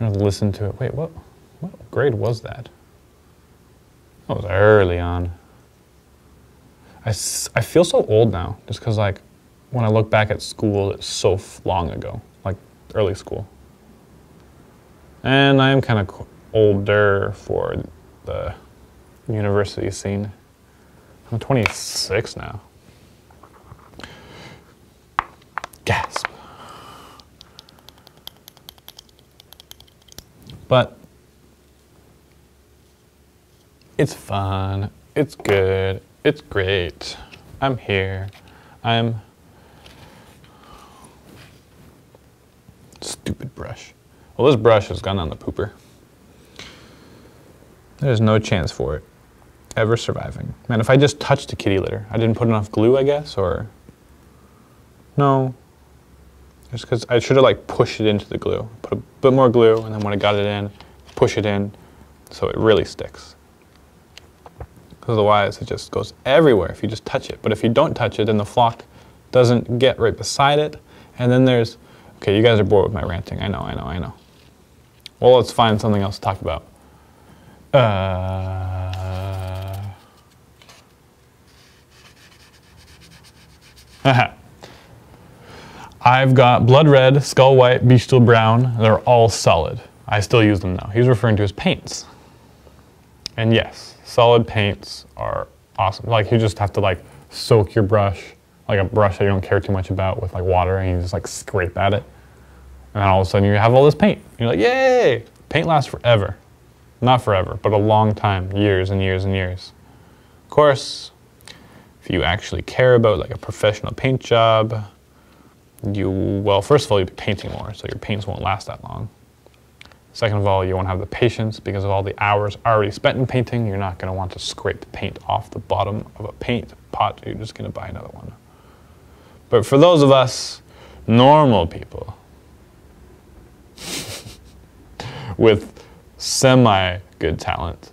I'm gonna listen to it. Wait, what grade was that? That was early on. I feel so old now, just because like when I look back at school, it's so long ago, like early school. And I am kind of older for the university scene. I'm 26 now. Gasp. But it's fun, it's good, it's great. I'm here. Stupid brush. Well, this brush has gone on the pooper. There's no chance for it ever surviving. Man, if I just touched the kitty litter, I didn't put enough glue, I guess, or no. Just because I should have like pushed it into the glue. Put a bit more glue, and then when I got it in, push it in so it really sticks. Because otherwise it just goes everywhere if you just touch it. But if you don't touch it, then the flock doesn't get right beside it. And then there's, okay, you guys are bored with my ranting. I know. Well, let's find something else to talk about. I've got blood red, skull white, beach steel brown. They're all solid. I still use them now. He's referring to his paints. And yes, solid paints are awesome. Like you just have to like soak your brush, like a brush that you don't care too much about, with like water, and you just like scrape at it. And then all of a sudden you have all this paint. You're like, yay! Paint lasts forever. Not forever, but a long time, years and years and years. Of course, if you actually care about like a professional paint job, well, first of all, you'll be painting more, so your paints won't last that long. Second of all, you won't have the patience because of all the hours already spent in painting. You're not going to want to scrape the paint off the bottom of a paint pot. You're just going to buy another one. But for those of us normal people with semi-good talent,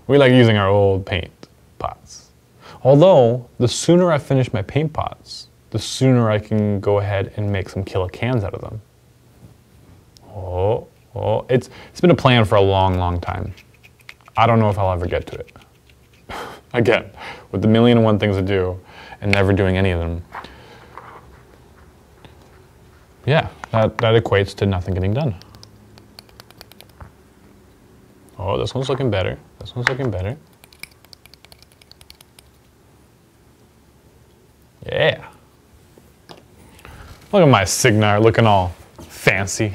we like using our old paint pots. Although, the sooner I finish my paint pots, the sooner I can go ahead and make some killer cans out of them. It's been a plan for a long time. I don't know if I'll ever get to it. Again, with the 1,000,001 things to do and never doing any of them. Yeah, that equates to nothing getting done. Oh, this one's looking better. This one's looking better. Yeah. Look at my Cygnar looking all fancy.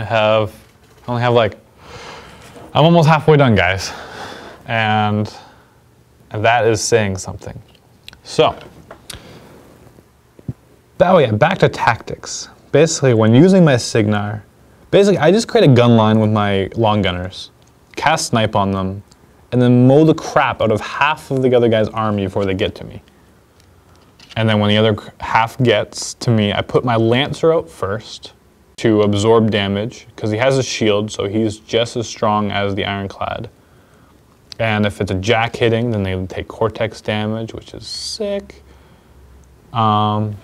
I only have like, I'm almost halfway done, guys. And that is saying something. So, back to tactics. Basically, when using my Cygnar, I just create a gun line with my long gunners, cast snipe on them, and then mow the crap out of half of the other guy's army before they get to me. And then when the other half gets to me, I put my Lancer out first to absorb damage, because he has a shield, so he's just as strong as the Ironclad. And if it's a jack hitting, then they take Cortex damage, which is sick. And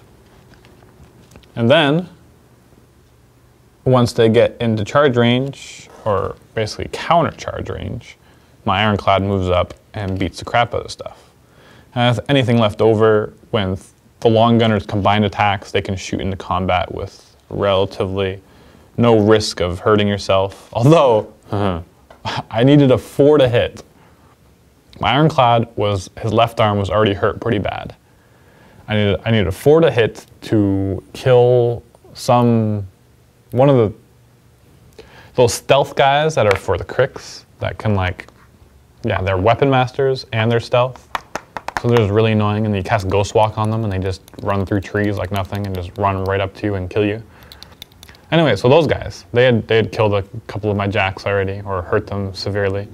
then, once they get into charge range, or basically counter charge range, my Ironclad moves up and beats the crap out of stuff. And if anything left over, when the long gunners combined attacks, they can shoot into combat with relatively no risk of hurting yourself. Although, I needed a 4 to hit. My Ironclad his left arm was already hurt pretty bad. I needed a 4 to hit to kill one of those stealth guys that are for the cricks that can they're weapon masters and they're stealth. So they're just really annoying, and you cast Ghost Walk on them and they just run through trees like nothing and just run right up to you and kill you. Anyway, so those guys, they had killed a couple of my jacks already, or hurt them severely.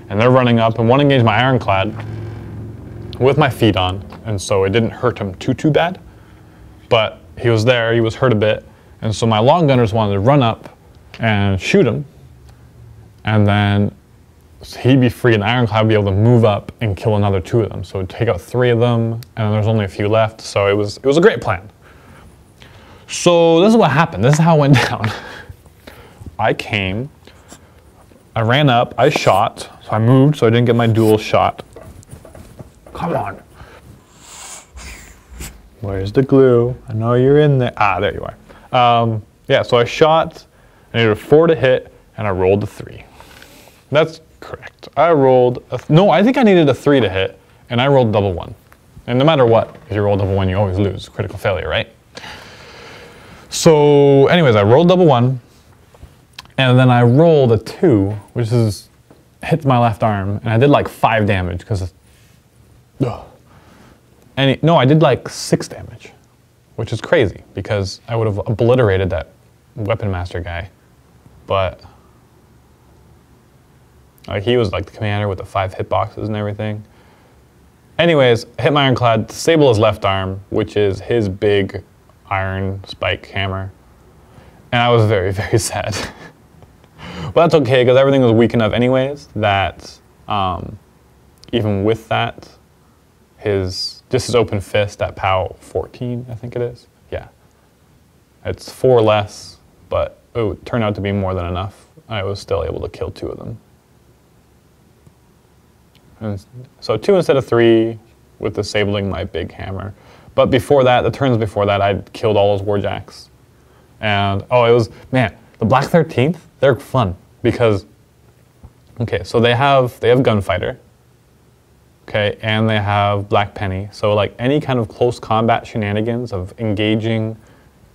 And they're running up, and one engaged my Ironclad with my feet on, and so it didn't hurt him too bad. But he was there, he was hurt a bit, and so my long gunners wanted to run up and shoot him. And then So he'd be free, and Ironclad would be able to move up and kill another 2 of them. So take out 3 of them, and then there's only a few left. So it was a great plan. So this is what happened. This is how it went down. I ran up, I shot, so I moved so I didn't get my dual shot. Come on. Where's the glue? I know you're in there. Ah, there you are. Yeah, so I shot, I needed a 4 to hit, and I rolled a 3. That's correct. I rolled, no, I think I needed a 3 to hit, and I rolled double 1. And no matter what, if you roll double 1, you always lose. Critical failure, right? So anyways, I rolled double 1, and then I rolled a 2, which hits my left arm, and I did like 5 damage, because, no, I did like 6 damage, which is crazy, because I would have obliterated that Weapon Master guy, but he was like the commander with the 5 hitboxes and everything. Anyways, I hit my Ironclad, disable his left arm, which is his big iron spike hammer, and I was very, very sad. But that's okay, because everything was weak enough anyways that even with that, just his open fist at POW 14, I think it is. Yeah. It's 4 less, but it turned out to be more than enough. I was still able to kill 2 of them. And so 2 instead of 3 with disabling my big hammer. But before that, the turns before that, I'd killed all those warjacks. And, oh, it was, man, the Black 13th, they're fun because, okay, so they have Gunfighter, okay, and they have Black Penny. So like any kind of close combat shenanigans of engaging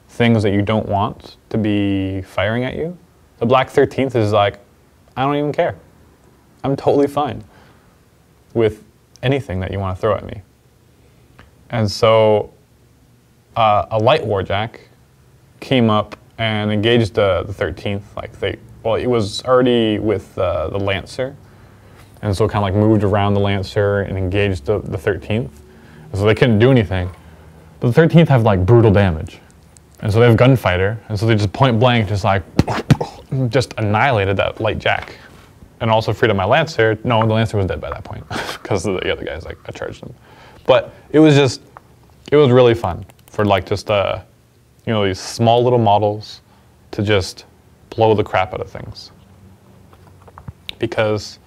things that you don't want to be firing at you, the Black 13th is like, I don't even care. I'm totally fine with anything that you want to throw at me. And so a light warjack came up and engaged the 13th. Well, it was already with the Lancer, and so kind of like moved around the Lancer and engaged the 13th. And so they couldn't do anything. But the 13th have like brutal damage. And so they have Gunfighter, and so they just point blank just like, just annihilated that light jack. And also freed up my Lancer. No, the Lancer was dead by that point because the other guys, like, I charged him. But it was really fun for like just, you know, these small little models to just blow the crap out of things. Because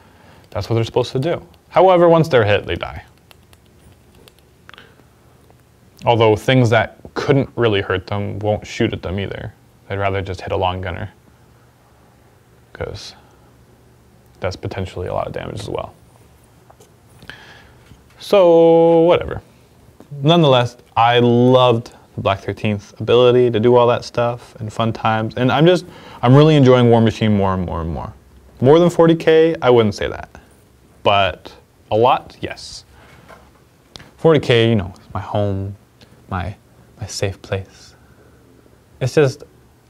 that's what they're supposed to do. However, once they're hit, they die. Although things that couldn't really hurt them won't shoot at them either. They'd rather just hit a long gunner, because that's potentially a lot of damage as well. So, whatever. Nonetheless, I loved the Black 13th ability to do all that stuff and fun times. And I'm really enjoying War Machine more and more and more. More than 40K, I wouldn't say that. But a lot, yes. 40K, you know, it's my home, my safe place. It's just,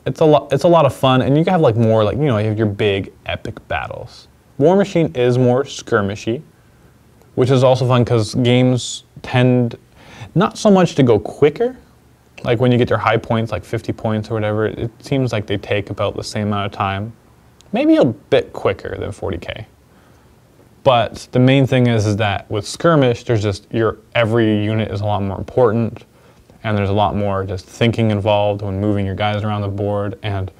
it's a lot of fun, and you can have like more, like, you know, you have your big epic battles. War Machine is more skirmishy, which is also fun because games tend not so much to go quicker. Like when you get your high points, like 50 points or whatever, it seems like they take about the same amount of time. Maybe a bit quicker than 40K. But the main thing is that with skirmish, there's just every unit is a lot more important, and there's a lot more just thinking involved when moving your guys around the board, and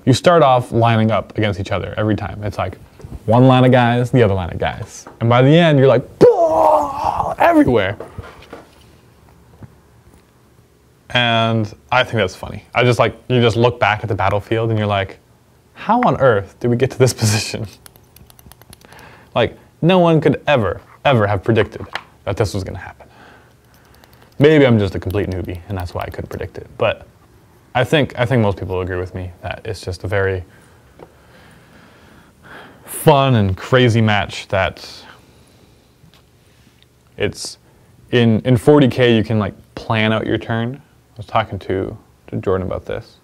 you start off lining up against each other every time. It's like one line of guys, the other line of guys. And by the end, you're like, everywhere. And I think that's funny. You just look back at the battlefield and you're like, how on earth did we get to this position? Like, no one could ever have predicted that this was gonna happen. Maybe I'm just a complete newbie and that's why I couldn't predict it. But I think most people agree with me that it's just a very fun and crazy match that it's in 40K you can like plan out your turn. I was talking to Jordan about this.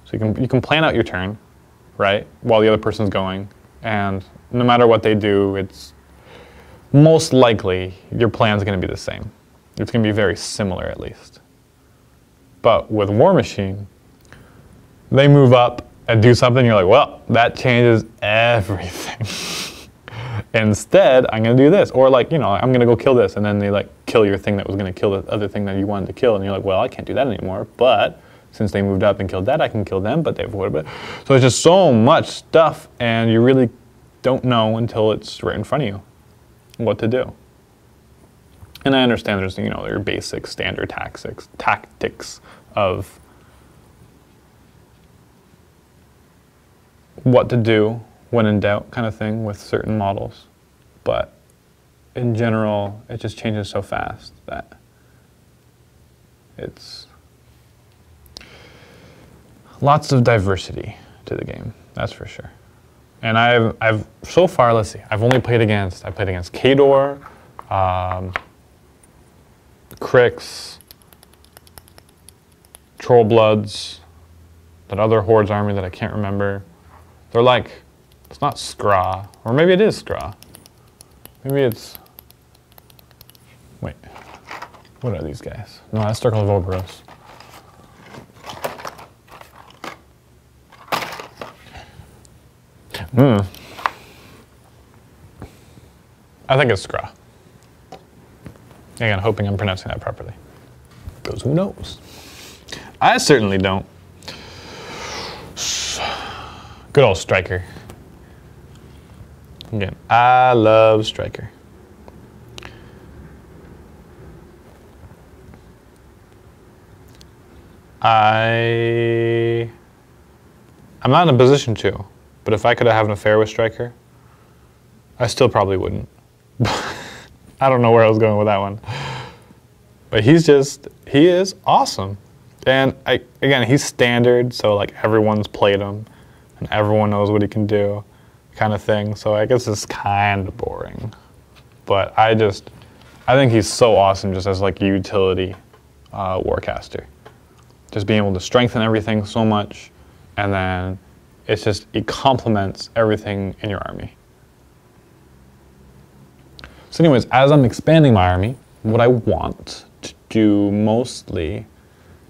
So you can plan out your turn, right, while the other person's going, and no matter what they do, it's most likely your plan's going to be the same. It's going to be very similar at least. But with War Machine, they move up and do something, you're like, well, that changes everything. Instead, I'm going to do this. Or like, you know, I'm going to go kill this. And then they like kill your thing that was going to kill the other thing that you wanted to kill. And you're like, well, I can't do that anymore. But since they moved up and killed that, I can kill them, but they've avoided it. So it's just so much stuff. And you really don't know until it's right in front of you what to do. And I understand there's, you know, your basic standard tactics of what to do when in doubt kind of thing with certain models. But in general, it just changes so fast that it's lots of diversity to the game, that's for sure. And I've so far, let's see, I played against Khador, Crix, Trollbloods, that other Hordes army that I can't remember. They're like, it's not Skra, or maybe it is Skra. Maybe it's, wait, what are these guys? No, that's Circle of Oberos. I think it's Skra. Again, hoping I'm pronouncing that properly. Because who knows? I certainly don't. Good old Striker. Again, I love Striker. I'm not in a position to, but if I could have an affair with Striker, I still probably wouldn't. I don't know where I was going with that one. But he is awesome. And again, he's standard, so like everyone's played him, and everyone knows what he can do, kind of thing. So I guess it's kind of boring. But I think he's so awesome just as like a utility warcaster. Just being able to strengthen everything so much, and then it complements everything in your army. So anyways, as I'm expanding my army, what I want to do mostly,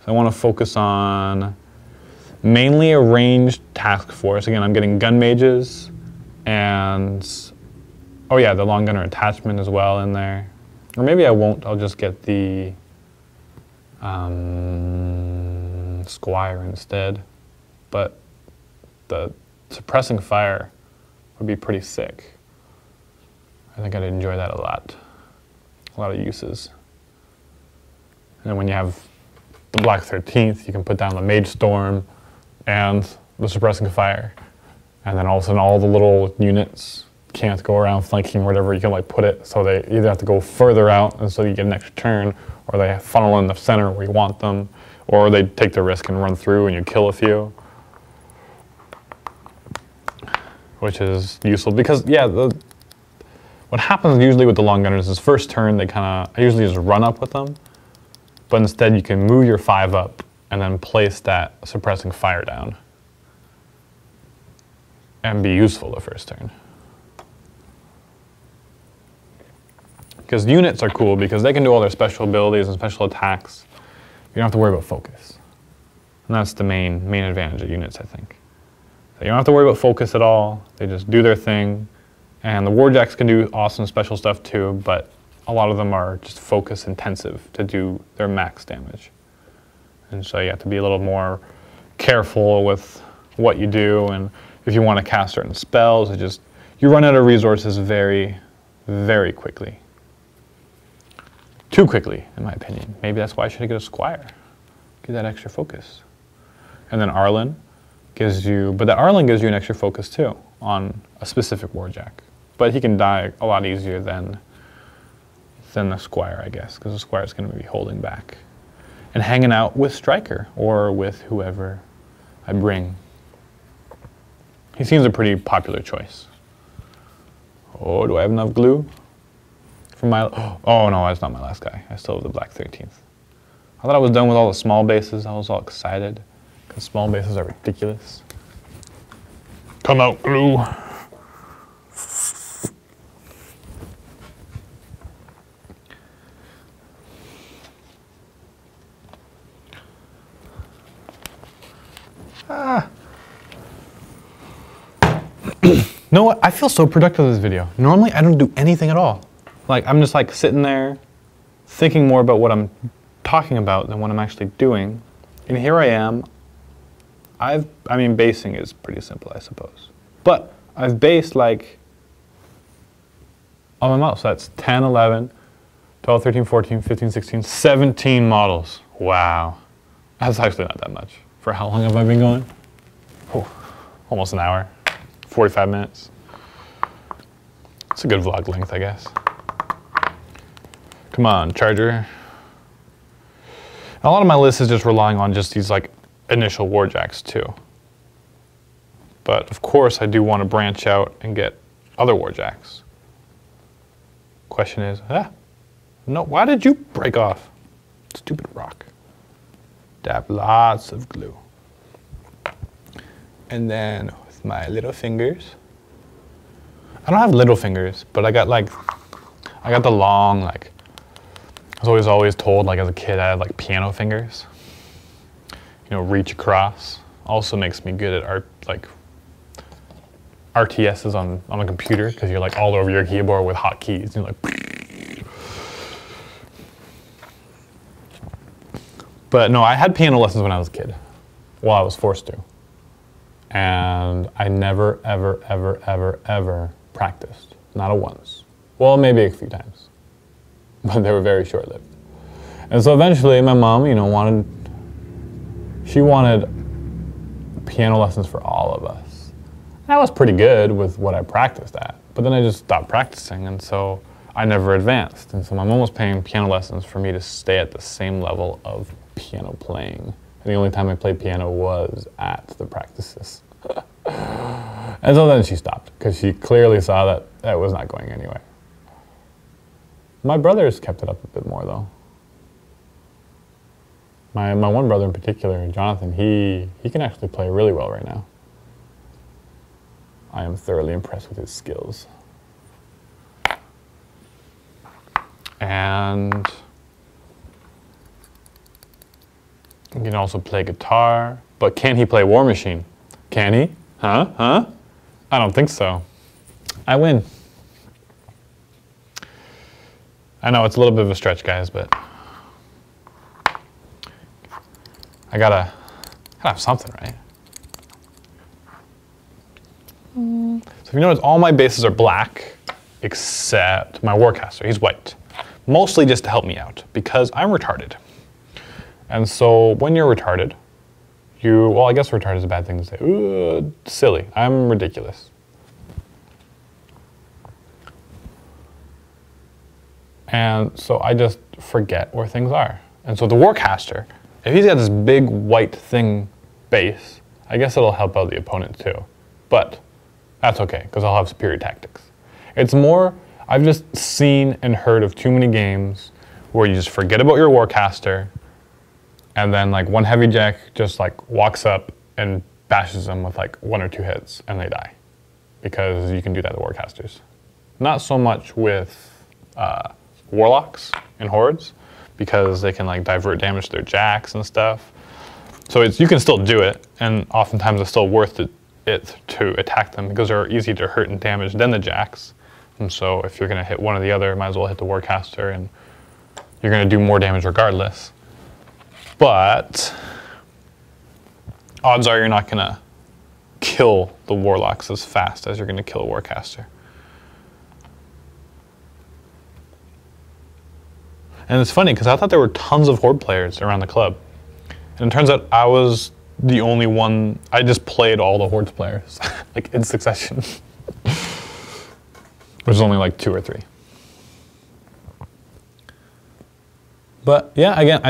I want to focus on mainly a ranged task force. Again, I'm getting gun mages and, oh yeah, the long gunner attachment as well in there. Or maybe I won't, I'll just get the Squire instead. But the suppressing fire would be pretty sick. I think I'd enjoy that a lot. A lot of uses. And when you have the Black 13th, you can put down the Mage Storm and the Suppressing Fire. And then all of a sudden all the little units can't go around flanking or whatever, you can like put it so they either have to go further out and so you get an extra turn, or they funnel in the center where you want them, or they take the risk and run through and you kill a few. Which is useful because, yeah, what happens usually with the long gunners is first turn, I usually just run up with them. But instead you can move your 5 up and then place that suppressing fire down and be useful the first turn. Because units are cool because they can do all their special abilities and special attacks. You don't have to worry about focus. And that's the main advantage of units, I think. So you don't have to worry about focus at all. They just do their thing. And the Warjacks can do awesome special stuff too, but a lot of them are just focus intensive to do their max damage. And so you have to be a little more careful with what you do, and if you want to cast certain spells, you run out of resources very, very quickly. Too quickly, in my opinion. Maybe that's why I should get a Squire. Get that extra focus. And then Arlen gives you, but that Arlen gives you an extra focus too on a specific Warjack. But he can die a lot easier than the Squire, I guess, because the Squire is going to be holding back and hanging out with Striker or with whoever I bring. He seems a pretty popular choice. Oh, do I have enough glue for my? Oh no, that's not my last guy. I still have the Black 13th. I thought I was done with all the small bases. I was all excited because small bases are ridiculous. Come out, glue. know what? I feel so productive with this video. Normally, I don't do anything at all. Like, I'm just like sitting there thinking more about what I'm talking about than what I'm actually doing. And here I am. I mean, basing is pretty simple, I suppose. But I've based like on my mouse. That's 10, 11, 12, 13, 14, 15, 16, 17 models. Wow. That's actually not that much. For how long have I been going? Whew. Almost an hour. 45 minutes. It's a good vlog length, I guess. Come on, charger. A lot of my list is just relying on just these like initial warjacks too. But of course I do want to branch out and get other warjacks. Question is, no, why did you break off? Stupid rock. Dab lots of glue. And then with my little fingers. I don't have little fingers, but I got the long, like, I was always told, like as a kid, I had like piano fingers. You know, reach across. Also makes me good at RTSs on a computer, because you're like all over your keyboard with hotkeys. You're like, but no, I had piano lessons when I was a kid. Well, I was forced to. And I never, ever, ever, ever, ever practiced. Not a once. Well, maybe a few times. But they were very short-lived. And so eventually my mom, you know, wanted piano lessons for all of us. And I was pretty good with what I practiced at, but then I just stopped practicing, and so I never advanced. And so my mom was paying piano lessons for me to stay at the same level of piano playing. And the only time I played piano was at the practices. And so then she stopped, because she clearly saw that that was not going anywhere. My brothers kept it up a bit more, though. My one brother in particular, Jonathan, he can actually play really well right now. I am thoroughly impressed with his skills. And he can also play guitar, but can he play War Machine? Can he? Huh? I don't think so. I win. I know it's a little bit of a stretch, guys, but I gotta have something, right? So if you notice, all my bases are black, except my Warcaster, he's white. Mostly just to help me out, because I'm retarded. And so when you're retarded, well, I guess retarded is a bad thing to say. Ooh, silly, I'm ridiculous. And so I just forget where things are. And so the Warcaster, if he's got this big white thing base, I guess it'll help out the opponent too. But that's okay, because I'll have superior tactics. It's more, I've just seen and heard of too many games where you just forget about your Warcaster, and then like one heavy jack just like walks up and bashes them with like 1 or 2 hits, and they die. Because you can do that with Warcasters. Not so much with Warlocks and Hordes, because they can like divert damage to their jacks and stuff. So you can still do it, and oftentimes it's still worth it to attack them, because they're easy to hurt and damage than the jacks. And so if you're going to hit one or the other, might as well hit the Warcaster, and you're going to do more damage regardless. But odds are you're not going to kill the Warlocks as fast as you're going to kill a Warcaster. And it's funny, because I thought there were tons of Horde players around the club. And it turns out I was the only one, I just played all the Hordes players, like in succession. Which is only like 2 or 3. But yeah, again,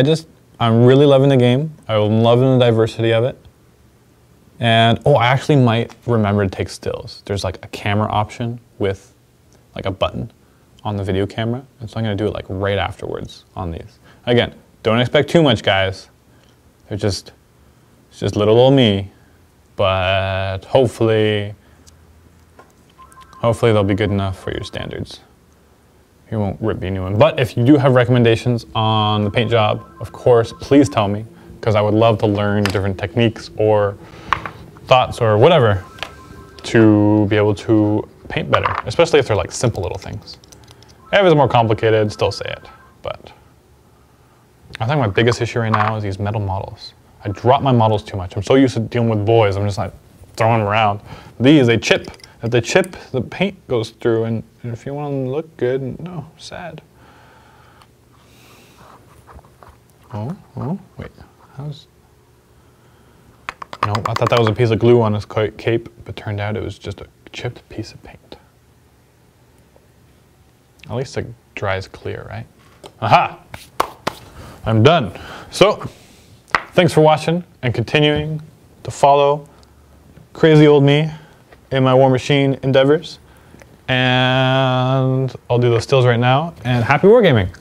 I'm really loving the game. I'm loving the diversity of it. And, oh, I actually might remember to take stills. There's like a camera option with like a button on the video camera, and so I'm going to do it like right afterwards on these. Again, don't expect too much, guys. It's just little old me, but hopefully they'll be good enough for your standards. You won't rip me a new one. But if you do have recommendations on the paint job, of course, please tell me, because I would love to learn different techniques or thoughts or whatever. to be able to paint better, especially if they're like simple little things. If it's more complicated, still say it, but I think my biggest issue right now is these metal models. I drop my models too much. I'm so used to dealing with boys, I'm just like throwing them around. These, they chip. If they chip, the paint goes through, and if you want them to look good, no, sad. Oh, wait, how's... No, I thought that was a piece of glue on his cape, but turned out it was just a chipped piece of paint. At least it dries clear, right? Aha! I'm done. So, thanks for watching and continuing to follow crazy old me in my War Machine endeavors. And I'll do those stills right now, and happy wargaming!